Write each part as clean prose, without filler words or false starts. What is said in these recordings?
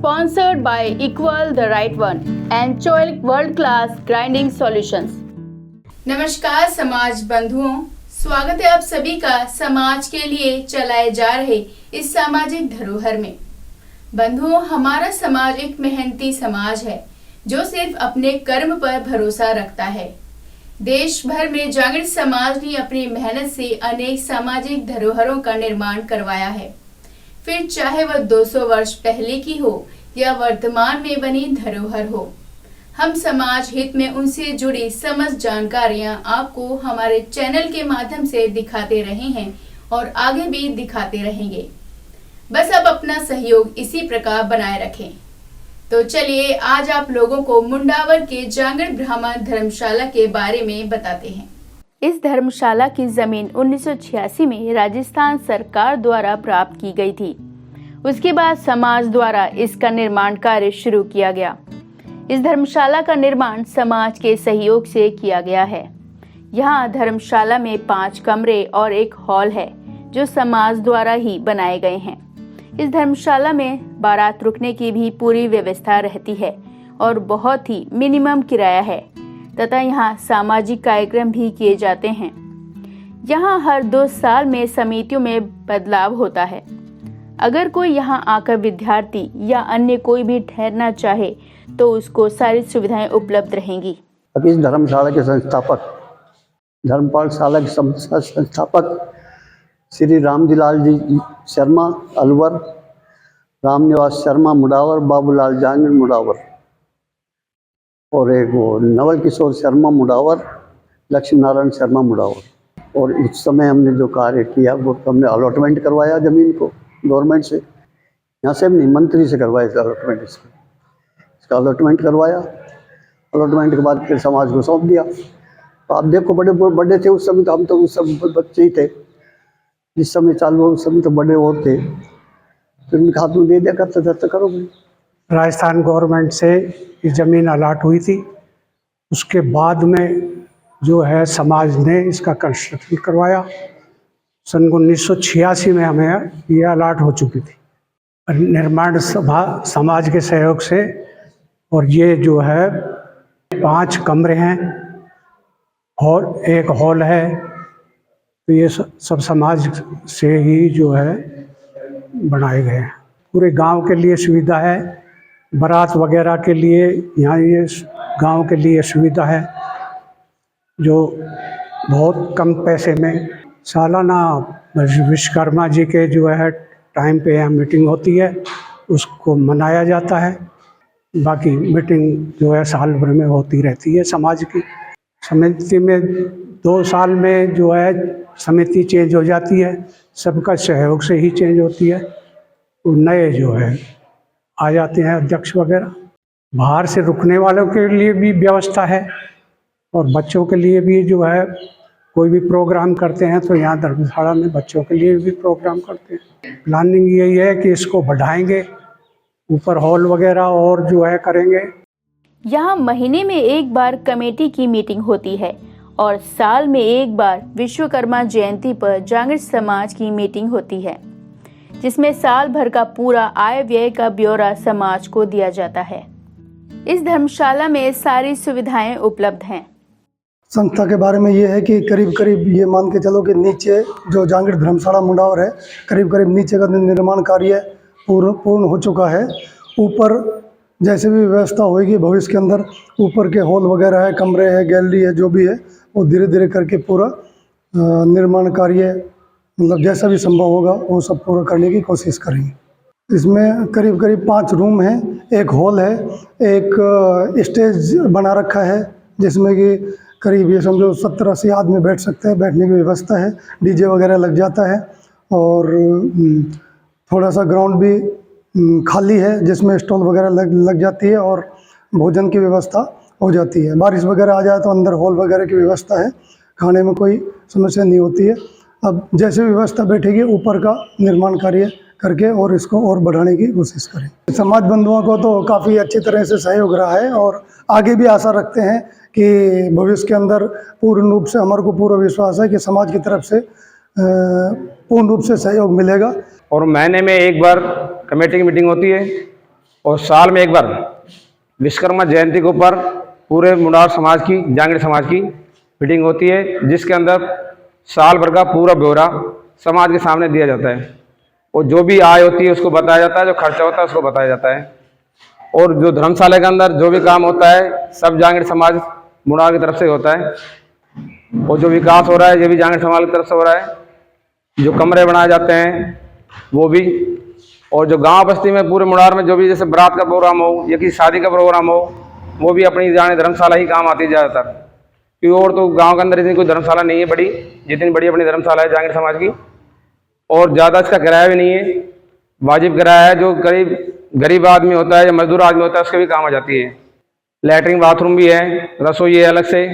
sponsored by Equal the Right One and Choice World Class Grinding Solutions। नमस्कार समाज बंधुओं, स्वागत है आप सभी का समाज के लिए चलाए जा रहे इस सामाजिक धरोहर में। बंधुओं, हमारा समाज एक मेहनती समाज है जो सिर्फ अपने कर्म पर भरोसा रखता है। देश भर में जागृत समाज ने अपनी मेहनत से अनेक सामाजिक धरोहरों का निर्माण करवाया है, फिर चाहे वह 200 वर्ष पहले की हो या वर्तमान में बनी धरोहर हो। हम समाज हित में उनसे जुड़ी समस्त जानकारियां आपको हमारे चैनल के माध्यम से दिखाते रहे हैं और आगे भी दिखाते रहेंगे। बस अब अपना सहयोग इसी प्रकार बनाए रखें। तो चलिए आज आप लोगों को मुंडावर के जागृत ब्राह्मण धर्मशाला के बारे में बताते हैं। इस धर्मशाला की जमीन 1986 में राजस्थान सरकार द्वारा प्राप्त की गई थी। उसके बाद समाज द्वारा इसका निर्माण कार्य शुरू किया गया। इस धर्मशाला का निर्माण समाज के सहयोग से किया गया है। यहाँ धर्मशाला में 5 कमरे और एक हॉल है जो समाज द्वारा ही बनाए गए हैं। इस धर्मशाला में बारात रुकने की भी पूरी व्यवस्था रहती है और बहुत ही मिनिमम किराया है तथा यहाँ सामाजिक कार्यक्रम भी किए जाते हैं। यहाँ हर 2 साल में समितियों में बदलाव होता है। अगर कोई यहाँ आकर विद्यार्थी या अन्य कोई भी ठहरना चाहे तो उसको सारी सुविधाएं उपलब्ध रहेंगी। अब इस धर्मशाला के संस्थापक, धर्मपालशाला के संस्थापक श्री रामजीलाल जी शर्मा अलवर, रामनिवास शर्मा मुंडावर, बाबूलाल जांगड़ मुंडावर और एक वो नवल किशोर शर्मा मुंडावर, लक्ष्मी नारायण शर्मा मुंडावर। और इस समय हमने जो कार्य किया वो हमने अलॉटमेंट करवाया ज़मीन को गवर्नमेंट से, यहाँ से हमने मंत्री से करवाया अलॉटमेंट। इसका अलॉटमेंट करवाया, अलॉटमेंट के बाद फिर समाज को सौंप दिया। तो आप देखो बड़े थे उस समय, तो हम तो उस समय बच्चे ही थे। जिस समय चालू हो उस समय तो बड़े और थे। फिर उनके हाथ में दे दिया, करते करते करो भाई। राजस्थान गवर्नमेंट से ये ज़मीन अलाट हुई थी। उसके बाद में जो है समाज ने इसका कंस्ट्रक्शन करवाया। सन 1986 में हमें ये अलाट हो चुकी थी। निर्माण सभा समाज के सहयोग से, और ये जो है 5 कमरे हैं और एक हॉल है। तो ये सब समाज से ही जो है बनाए गए हैं। पूरे गांव के लिए सुविधा है, बारात वगैरह के लिए यहाँ ये गांव के लिए सुविधा है जो बहुत कम पैसे में। सालाना विश्वकर्मा जी के जो है टाइम पे यहाँ मीटिंग होती है, उसको मनाया जाता है। बाकी मीटिंग जो है साल भर में होती रहती है। समाज की समिति में 2 साल में जो है समिति चेंज हो जाती है, सबका सहयोग से ही चेंज होती है। तो नए जो है आ जाते हैं अध्यक्ष वगैरह। बाहर से रुकने वालों के लिए भी व्यवस्था है और बच्चों के लिए भी जो है कोई भी प्रोग्राम करते हैं तो यहाँ धर्मशाला में बच्चों के लिए भी प्रोग्राम करते हैं। प्लानिंग यही है कि इसको बढ़ाएंगे, ऊपर हॉल वगैरह और जो है करेंगे। यहाँ महीने में एक बार कमेटी की मीटिंग होती है और साल में एक बार विश्वकर्मा जयंती पर जागृत समाज की मीटिंग होती है, जिसमें साल भर का पूरा आय व्यय का ब्यौरा समाज को दिया जाता है। इस धर्मशाला में सारी सुविधाएं उपलब्ध हैं। संस्था के बारे में ये है कि करीब करीब ये मान के चलो कि नीचे जो जागृत धर्मशाला मुंडावर है, करीब करीब नीचे का निर्माण कार्य पूर्ण हो चुका है। ऊपर जैसे भी व्यवस्था होगी भविष्य के अंदर, ऊपर के हॉल वगैरह है, कमरे है, गैलरी है, जो भी है वो धीरे धीरे करके पूरा निर्माण कार्य मतलब जैसा भी संभव होगा वो सब पूरा करने की कोशिश करेंगे। इसमें करीब करीब 5 रूम हैं, एक हॉल है, एक स्टेज बना रखा है जिसमें कि करीब ये समझो 70-80 आदमी बैठ सकते हैं, बैठने की व्यवस्था है। डीजे वगैरह लग जाता है और थोड़ा सा ग्राउंड भी खाली है जिसमें स्टॉल वगैरह लग जाती है और भोजन की व्यवस्था हो जाती है। बारिश वगैरह आ जाए तो अंदर हॉल वगैरह की व्यवस्था है, खाने में कोई समस्या नहीं होती है। अब जैसे व्यवस्था बैठेगी ऊपर का निर्माण कार्य करके और इसको और बढ़ाने की कोशिश करें। समाज बंधुओं को तो काफ़ी अच्छी तरह से सहयोग रहा है और आगे भी आशा रखते हैं कि भविष्य के अंदर पूर्ण रूप से हमारे को पूरा विश्वास है कि समाज की तरफ से पूर्ण रूप से सहयोग मिलेगा। और महीने में एक बार कमेटी की मीटिंग होती है और साल में एक बार विश्वकर्मा जयंती के ऊपर पूरे मुंडावर समाज की, जांगड़ समाज की मीटिंग होती है, जिसके अंदर साल भर का पूरा ब्यौरा समाज के सामने दिया जाता है और जो भी आय होती है उसको बताया जाता है, जो खर्चा होता है उसको बताया जाता है। और जो धर्मशाला के अंदर जो भी काम होता है सब जांगड़ समाज मुंडावर की तरफ से होता है और जो विकास हो रहा है ये भी जांगड़ समाज की तरफ से हो रहा है। जो कमरे बनाए जाते हैं वो भी, और जो गांव बस्ती में पूरे मुंडावर में जो भी जैसे बारात का प्रोग्राम हो या किसी शादी का प्रोग्राम हो वो भी अपनी जाने धर्मशाला ही काम आती है ज़्यादातर, क्योंकि और तो गांव के अंदर इतनी कोई धर्मशाला नहीं है बड़ी, जितनी बड़ी अपनी धर्मशाला है जांगड़ समाज की। और ज़्यादा इसका किराया भी नहीं है, वाजिब किराया है, जो गरीब आदमी होता है या मजदूर आदमी होता है उसके भी काम आ जाती है। लैट्रिन बाथरूम भी है, रसोई है अलग से,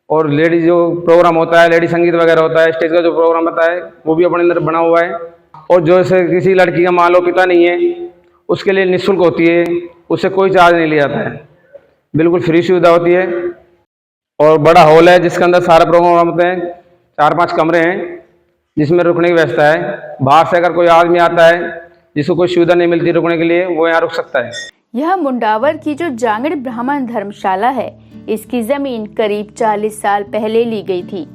और लेडीज जो प्रोग्राम होता है, लेडी संगीत वगैरह होता है, स्टेज का जो प्रोग्राम होता है वो भी अपने अंदर बना हुआ है। और जो जैसे किसी लड़की का मान लो पिता नहीं है उसके लिए निःशुल्क होती है, उससे कोई चार्ज नहीं लिया जाता है, बिल्कुल फ्री सुविधा होती है। और बड़ा हॉल है जिसके अंदर सारे प्रोग्राम होते हैं, 4-5 कमरे हैं जिसमें रुकने की व्यवस्था है। बाहर से अगर कोई आदमी आता है जिसको कोई सुविधा नहीं मिलती रुकने के लिए, वो यहाँ रुक सकता है। यह मुंडावर की जो जांगड़ ब्राह्मण धर्मशाला है, इसकी जमीन करीब 40 साल पहले ली गई थी।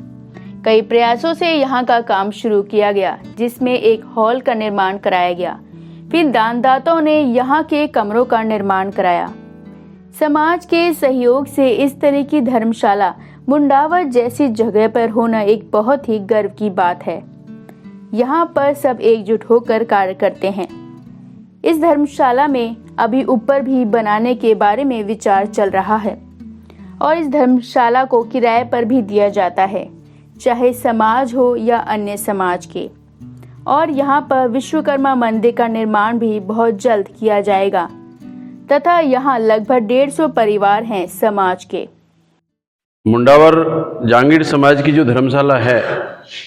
कई प्रयासों से यहाँ का काम शुरू किया गया, जिसमें एक हॉल का निर्माण कराया गया। फिर दानदाताओं ने यहाँ के कमरों का निर्माण कराया। समाज के सहयोग से इस तरह की धर्मशाला मुंडावर जैसी जगह पर होना एक बहुत ही गर्व की बात है। यहाँ पर सब एकजुट होकर कार्य करते हैं। इस धर्मशाला में अभी ऊपर भी बनाने के बारे में विचार चल रहा है और इस धर्मशाला को किराए पर भी दिया जाता है, चाहे समाज हो या अन्य समाज के। और यहाँ पर विश्वकर्मा मंदिर का निर्माण भी बहुत जल्द किया जाएगा तथा यहाँ लगभग 150 परिवार हैं समाज के। मुंडावर जांगीड़ समाज की जो धर्मशाला है,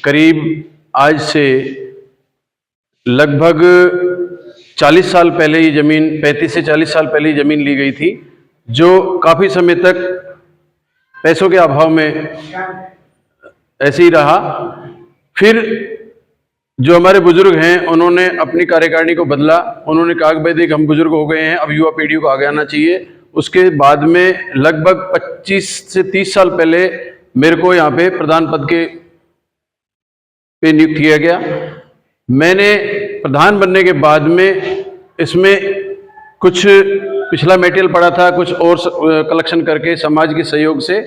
करीब आज से लगभग 40 साल पहले ये ज़मीन, 35 से 40 साल पहले ये ज़मीन ली गई थी, जो काफ़ी समय तक पैसों के अभाव में ऐसे ही रहा। फिर जो हमारे बुजुर्ग हैं उन्होंने अपनी कार्यकारिणी को बदला, उन्होंने कहा कि भाई देख हम बुजुर्ग हो गए हैं, अब युवा पीढ़ी को आगे आना चाहिए। उसके बाद में लगभग 25 से 30 साल पहले मेरे को यहाँ पे प्रधान पद पे नियुक्त किया गया। मैंने प्रधान बनने के बाद में इसमें कुछ पिछला मटेरियल पड़ा था, कुछ और कलेक्शन करके समाज के सहयोग से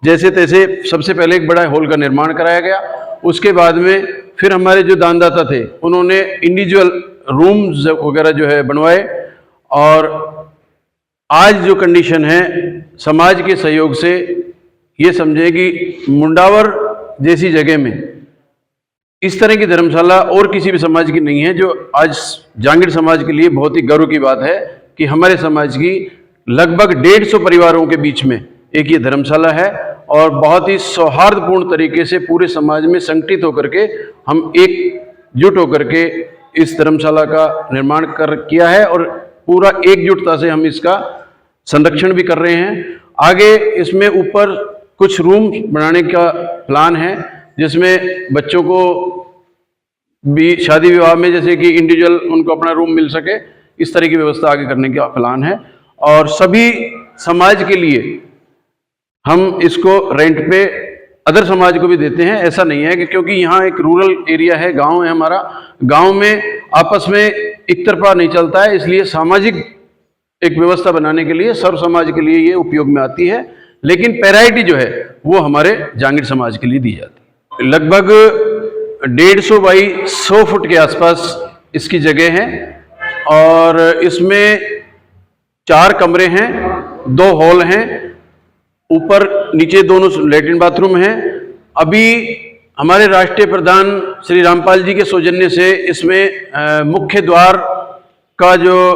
जैसे तैसे सबसे पहले एक बड़ा हॉल का निर्माण कराया गया। उसके बाद में फिर हमारे जो दानदाता थे उन्होंने इंडिविजुअल रूम्स वगैरह जो है बनवाए, और आज जो कंडीशन है समाज के सहयोग से ये समझे कि मुंडावर जैसी जगह में इस तरह की धर्मशाला और किसी भी समाज की नहीं है, जो आज जांगीड़ समाज के लिए बहुत ही गर्व की बात है कि हमारे समाज की लगभग 150 परिवारों के बीच में एक ये धर्मशाला है। और बहुत ही सौहार्दपूर्ण तरीके से पूरे समाज में संगठित होकर के हम एकजुट होकर के इस धर्मशाला का निर्माण किया है और पूरा एकजुटता से हम इसका संरक्षण भी कर रहे हैं। आगे इसमें ऊपर कुछ रूम बनाने का प्लान है, जिसमें बच्चों को भी शादी विवाह में जैसे कि इंडिविजुअल उनको अपना रूम मिल सके, इस तरह की व्यवस्था आगे करने का प्लान है। और सभी समाज के लिए हम इसको रेंट पे अदर समाज को भी देते हैं। ऐसा नहीं है कि क्योंकि यहाँ एक रूरल एरिया है, गांव है हमारा, गांव में आपस में एक तरफा नहीं चलता है, इसलिए सामाजिक एक व्यवस्था बनाने के लिए सर्व समाज के लिए ये उपयोग में आती है। लेकिन पैराइटी जो है वो हमारे जांगीड़ समाज के लिए दी जाती है। लगभग 150 बाई 100 फुट के आसपास इसकी जगह है और इसमें 4 कमरे हैं, 2 हॉल हैं, ऊपर नीचे दोनों लैट्रिन बाथरूम हैं। अभी हमारे राष्ट्रीय प्रधान श्री रामपाल जी के सौजन्य से इसमें मुख्य द्वार का जो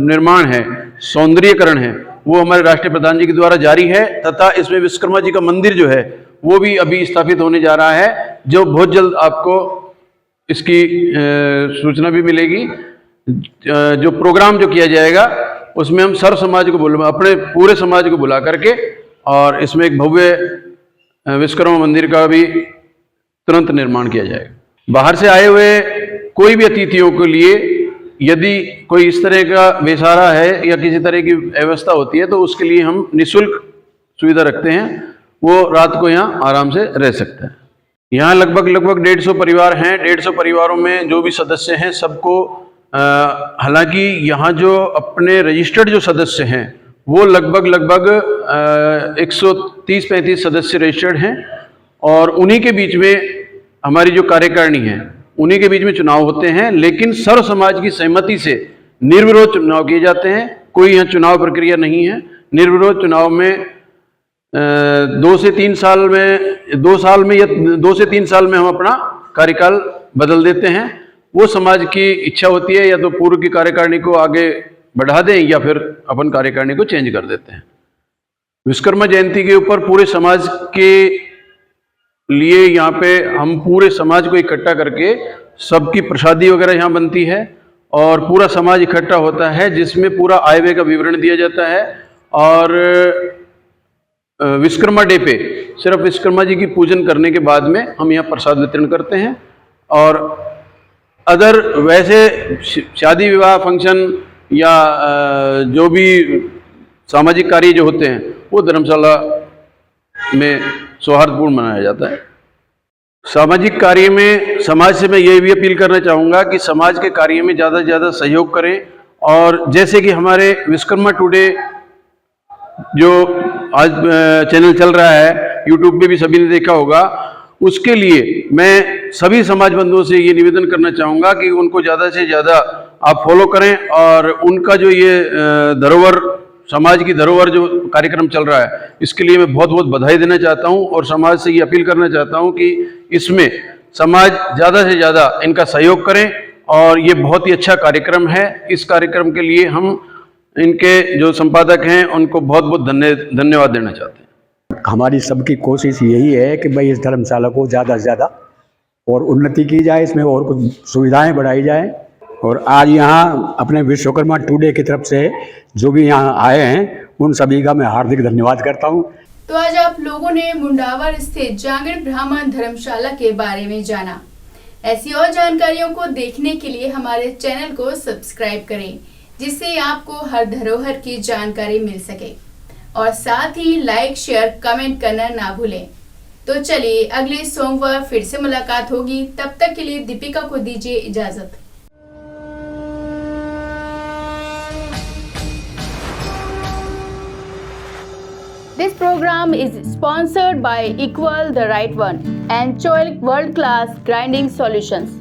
निर्माण है, सौंदर्यीकरण है, वो हमारे राष्ट्रीय प्रधान जी के द्वारा जारी है तथा इसमें विश्वकर्मा जी का मंदिर जो है वो भी अभी स्थापित होने जा रहा है, जो बहुत जल्द आपको इसकी सूचना भी मिलेगी। जो प्रोग्राम जो किया जाएगा उसमें हम सर्व समाज को अपने पूरे समाज को बुला करके और इसमें एक भव्य विश्वकर्मा मंदिर का भी तुरंत निर्माण किया जाएगा। बाहर से आए हुए कोई भी अतिथियों के लिए यदि कोई इस तरह का बेसहारा है या किसी तरह की व्यवस्था होती है तो उसके लिए हम निःशुल्क सुविधा रखते हैं, वो रात को यहाँ आराम से रह सकता है। यहाँ लगभग 150 परिवार हैं। 150 परिवारों में जो भी सदस्य हैं सबको, हालांकि यहाँ जो अपने रजिस्टर्ड जो सदस्य हैं वो लगभग 130-135 सदस्य रजिस्टर्ड हैं, और उन्हीं के बीच में हमारी जो कार्यकारिणी है उन्हीं के बीच में चुनाव होते हैं, लेकिन सर्व समाज की सहमति से निर्विरोध चुनाव किए जाते हैं। कोई यहाँ चुनाव प्रक्रिया नहीं है। निर्विरोध चुनाव में 2 से 3 साल में हम अपना कार्यकाल बदल देते हैं। वो समाज की इच्छा होती है या तो पूर्व की कार्यकारिणी को आगे बढ़ा दें या फिर अपन कार्यकारिणी को चेंज कर देते हैं। विश्वकर्मा जयंती के ऊपर पूरे समाज के लिए यहाँ पे हम पूरे समाज को इकट्ठा करके सबकी प्रसादी वगैरह यहाँ बनती है और पूरा समाज इकट्ठा होता है, जिसमें पूरा आय व्यय का विवरण दिया जाता है। और विश्वकर्मा डे पे सिर्फ विश्वकर्मा जी की पूजन करने के बाद में हम यहाँ प्रसाद वितरण करते हैं। और अदर वैसे शादी विवाह फंक्शन या जो भी सामाजिक कार्य जो होते हैं वो धर्मशाला में सौहार्दपूर्ण मनाया जाता है। सामाजिक कार्य में समाज से मैं ये भी अपील करना चाहूँगा कि समाज के कार्य में ज़्यादा से ज़्यादा सहयोग करें। और जैसे कि हमारे विश्वकर्मा टुडे जो आज चैनल चल रहा है, यूट्यूब पे भी सभी ने देखा होगा, उसके लिए मैं सभी समाज बंधुओं से ये निवेदन करना चाहूँगा कि उनको ज़्यादा से ज़्यादा आप फॉलो करें और उनका जो ये धरोहर, समाज की धरोहर जो कार्यक्रम चल रहा है, इसके लिए मैं बहुत बहुत बधाई देना चाहता हूं और समाज से ये अपील करना चाहता हूं कि इसमें समाज ज़्यादा से ज़्यादा इनका सहयोग करें। और ये बहुत ही अच्छा कार्यक्रम है। इस कार्यक्रम के लिए हम इनके जो संपादक हैं उनको बहुत बहुत धन्यवाद देना चाहते हैं। हमारी सबकी कोशिश यही है कि भाई इस धर्मशाला को ज़्यादा से ज़्यादा और उन्नति की जाए, इसमें और कुछ सुविधाएँ बढ़ाई जाए। और आज यहाँ अपने विश्वकर्मा टुडे की तरफ से जो भी यहाँ आए हैं उन सभी का मैं हार्दिक धन्यवाद करता हूँ। तो आज आप लोगों ने मुंडावर स्थित जांगड़ ब्राह्मण धर्मशाला के बारे में जाना। ऐसी और जानकारियों को देखने के लिए हमारे चैनल को सब्सक्राइब करें, जिससे आपको हर धरोहर की जानकारी मिल सके। और साथ ही लाइक, शेयर, कमेंट करना ना भूलें। तो चलिए अगले सोमवार फिर से मुलाकात होगी। तब तक के लिए दीपिका को दीजिए इजाजत। This program is sponsored by Equal the Right One and Choilik World Class Grinding Solutions.